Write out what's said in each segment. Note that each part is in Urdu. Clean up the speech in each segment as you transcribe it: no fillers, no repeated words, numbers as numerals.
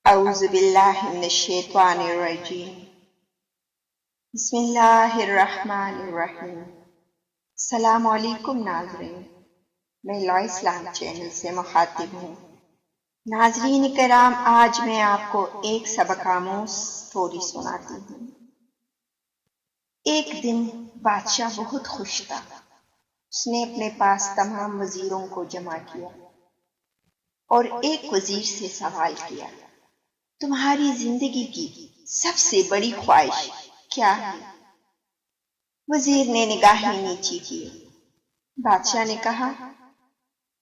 أعوذ بالله من الشيطان الرجيم بسم اللہ الرحمن الرحیم۔ السلام علیکم ناظرین، میں لا اسلام چینل سے مخاطب ہوں۔ ناظرین کرام، آج میں آپ کو ایک سبق آموز سٹوری سناتی ہوں۔ ایک دن بادشاہ بہت خوش تھا۔ اس نے اپنے پاس تمام وزیروں کو جمع کیا اور ایک وزیر سے سوال کیا، تمہاری زندگی کی سب سے بڑی خواہش کیا ہے؟ وزیر نے نگاہیں نیچی کی۔ بادشاہ نے کہا،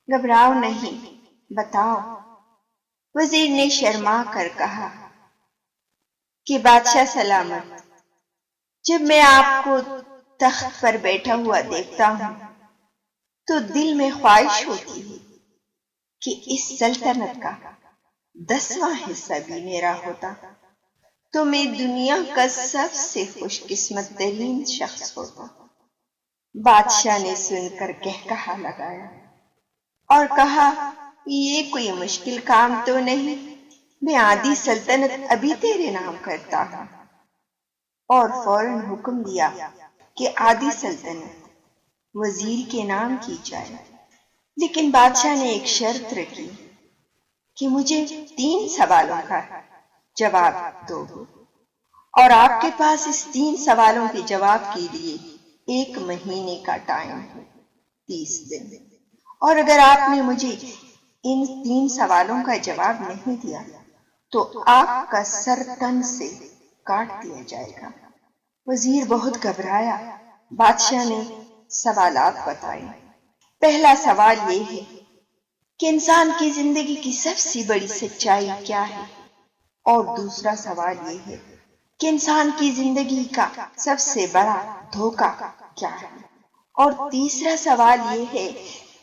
گھبراؤ نہیں، بتاؤ۔ وزیر نے شرما کر کہا کہ بادشاہ سلامت، جب میں آپ کو تخت پر بیٹھا ہوا دیکھتا ہوں تو دل میں خواہش ہوتی ہے کہ اس سلطنت کا 10واں حصہ بھی میرا ہوتا تو میں دنیا کا سب سے خوش قسمت ترین شخص ہوتا۔ بادشاہ نے سن کر قہقہا لگایا اور کہا، یہ کوئی مشکل کام تو نہیں، میں آدھی سلطنت ابھی تیرے نام کرتا ہوں۔ اور فوراً حکم دیا کہ آدھی سلطنت وزیر کے نام کی جائے۔ لیکن بادشاہ نے ایک شرط رکھی کہ مجھے 3 سوالوں کا جواب دو اور آپ کے پاس اس 3 سوالوں کے جواب کے لیے 1 مہینے کا ٹائم ہے، 30 دن۔ اور اگر آپ نے مجھے ان 3 سوالوں کا جواب نہیں دیا تو آپ کا سر تن سے کاٹ دیا جائے گا۔ وزیر بہت گھبرایا۔ بادشاہ نے سوالات بتائے۔ پہلا سوال یہ ہے کہ انسان کی زندگی کی سب سے بڑی سچائی کیا ہے؟ اور دوسرا سوال یہ ہے کہ انسان کی زندگی کا سب سے بڑا دھوکہ کیا ہے؟ اور تیسرا سوال یہ ہے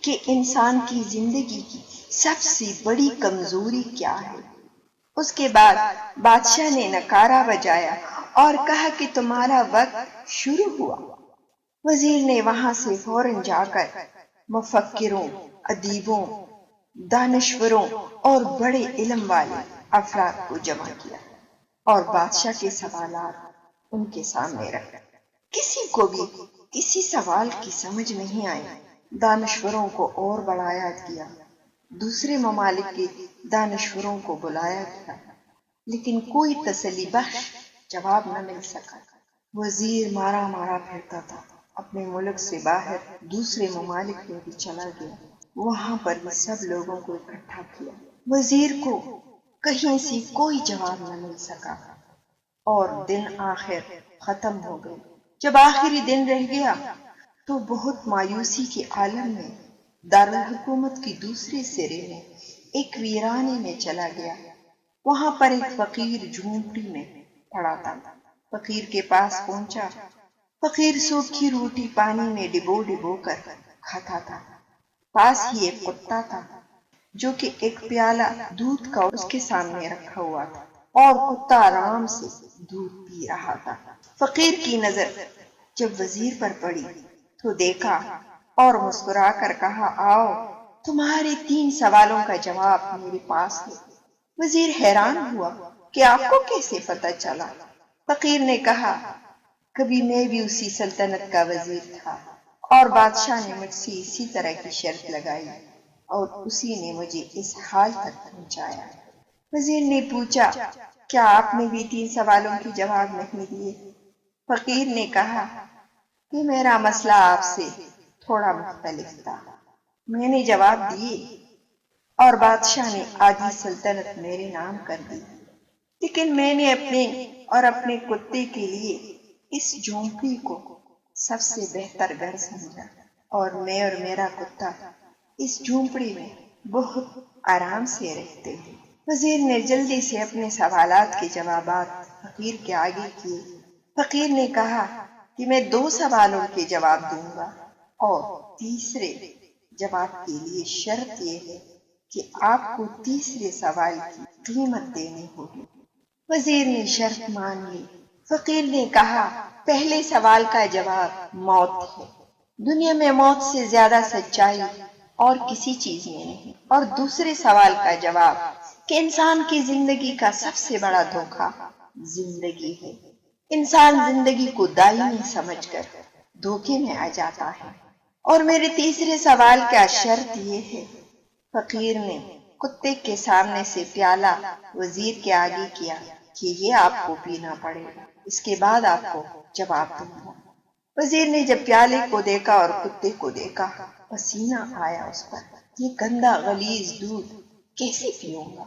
کہ انسان کی زندگی کی سب سے بڑی کمزوری کیا ہے؟ اس کے بعد بادشاہ نے نکارہ بجایا اور کہا کہ تمہارا وقت شروع ہوا۔ وزیر نے وہاں سے فوراً جا کر مفکروں، ادیبوں، دانشوروں اور بڑے علم والے افراد کو جمع کیا اور بادشاہ کے سوالات ان کے سامنے رکھے۔ کسی کو بھی کسی سوال کی سمجھ نہیں آئی۔ دانشوروں کو اور بڑھایا گیا، دوسرے ممالک کے دانشوروں کو بلایا گیا، لیکن کوئی تسلی بخش جواب نہ مل سکا۔ وزیر مارا مارا پھرتا تھا۔ اپنے ملک سے باہر دوسرے ممالک میں بھی چلا گیا، وہاں پر بھی سب لوگوں کو اکٹھا کیا۔ وزیر کو کہیں سے کوئی جواب نہ مل سکا اور دن آخر ختم ہو گئے۔ جب آخری دن رہ گیا تو بہت مایوسی کے عالم میں دارالحکومت کی دوسرے سرے میں ایک ویرانے میں چلا گیا۔ وہاں پر ایک فقیر جھونپڑی میں پڑا تھا۔ فقیر کے پاس پہنچا۔ فقیر سوکھی روٹی پانی میں ڈبو ڈبو کر کھاتا تھا۔ پاس ہی ایک کتا تھا جو کہ ایک پیالہ دودھ کا اس کے سامنے رکھا ہوا تھا اور کتا آرام سے دودھ پی رہا تھا۔ فقیر کی نظر جب وزیر پر پڑی تو دیکھا اور مسکرا کر کہا، آؤ، تمہارے 3 سوالوں کا جواب میرے پاس ہے۔ وزیر حیران ہوا کہ آپ کو کیسے پتہ چلا؟ فقیر نے کہا، کبھی میں بھی اسی سلطنت کا وزیر تھا اور بادشاہ نے مجھ سے اسی طرح کی شرط لگائی اور اسی نے مجھے اس حال تک پہنچایا۔ وزیر نے پوچھا، کیا آپ نے بھی 3 سوالوں کے جواب نہیں دیے؟ فقیر نے کہا کہ میرا مسئلہ آپ سے تھوڑا مختلف تھا، میں نے جواب دیے اور بادشاہ نے آدھی سلطنت میرے نام کر دی، لیکن میں نے اپنے اور اپنے کتے کے لیے اس جھونپڑی کو سب سے بہتر گھر سمجھا اور میں اور میرا کتا اس جھونپڑی میں بہت آرام سے رہتے ہیں۔ وزیر نے جلدی سے اپنے سوالات کے جوابات فقیر کے آگے کیے۔ فقیر نے کہا کہ میں 2 سوالوں کے جواب دوں گا اور تیسرے جواب کے لیے شرط یہ ہے کہ آپ کو تیسرے سوال کی قیمت دینی ہوگی۔ وزیر نے شرط مان لی۔ فقیر نے کہا، پہلے سوال کا جواب موت ہے، دنیا میں موت سے زیادہ سچائی اور کسی چیز میں نہیں۔ اور دوسرے سوال کا جواب کہ انسان کی زندگی کا سب سے بڑا دھوکا زندگی ہے۔ انسان زندگی کو دائمی سمجھ کر دھوکے میں آ جاتا ہے۔ اور میرے تیسرے سوال کا شرط یہ ہے۔ فقیر نے کتے کے سامنے سے پیالہ وزیر کے آگے کیا کہ یہ آپ کو پینا پڑے گا، اس کے بعد آپ کو جواب دوں گا۔ وزیر نے جب پیالے کو دیکھا اور کتے کو دیکھا، پسینہ آیا اس پر۔ یہ گندا غلیظ دودھ کیسے پیوں گا؟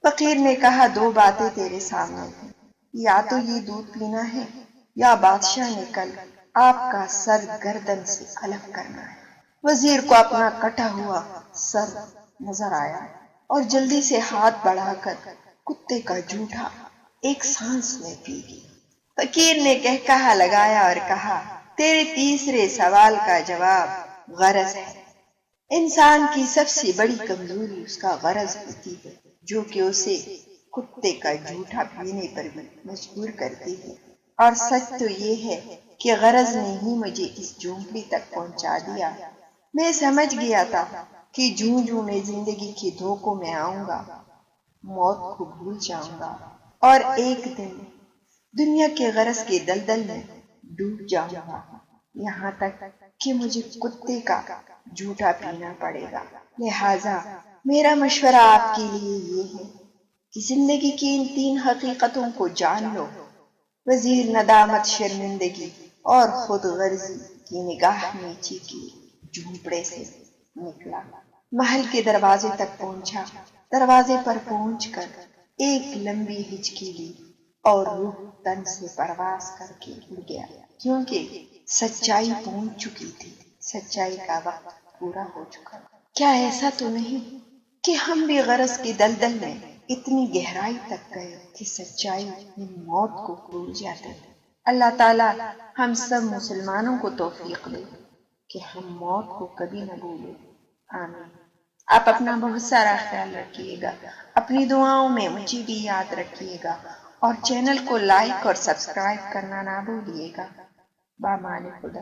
فقیر نے کہا، دو باتیں تیرے سامنے ہیں، یا تو یہ دودھ پینا ہے یا بادشاہ نے کل آپ کا سر گردن سے الگ کرنا ہے۔ وزیر کو اپنا کٹا ہوا سر نظر آیا اور جلدی سے ہاتھ بڑھا کر کتے کا جوٹا ایک سانس میں پی گیا۔ فقیر نے کہا لگایا اور کہا، تیرے تیسرے سوال کا جواب غرض ہے۔ انسان کی سب سے بڑی کمزوری اس کا غرض ہوتی ہے، جو کہ اسے کتے کا جوٹا پینے پر بھی مجبور کرتی ہے۔ اور سچ تو یہ ہے کہ غرض نے ہی مجھے اس جھونپڑی تک پہنچا دیا۔ میں سمجھ گیا تھا کہ جوں میں زندگی کے دھوکوں میں آؤں گا، موت کو بھول جاؤں گا اور ایک دن دنیا کے غرض کے دلدل میں ڈوب جاؤں گا، یہاں تک کہ مجھے کتے کا جھوٹا پینا پڑے گا۔ لہٰذا میرا مشورہ آپ کے لیے یہ ہے کہ زندگی کی ان تین حقیقتوں کو جان لو۔ وزیر ندامت، شرمندگی اور خود غرضی کی نگاہ نیچے کی جھونپڑے سے نکلا، محل کے دروازے تک پہنچا۔ دروازے پر پہنچ کر ایک لمبی ہچکی لی اور روح تن سے پرواز کر کے اڑ گیا، کیونکہ سچائی پہنچ چکی تھی، سچائی کا وقت پورا ہو چکا۔ کیا ایسا تو نہیں کہ ہم بھی غرض کی دلدل میں اتنی گہرائی تک گئے کہ سچائی میں موت کو بھول جاتے؟ اللہ تعالیٰ ہم سب مسلمانوں کو توفیق دے کہ ہم موت کو کبھی نہ بھولیں۔ آمین۔ آپ اپنا بہت سارا خیال رکھیے گا، اپنی دعاؤں میں مجھے بھی یاد رکھیے گا، اور چینل کو لائک اور سبسکرائب کرنا نہ بھولیے گا۔ بامان خدا۔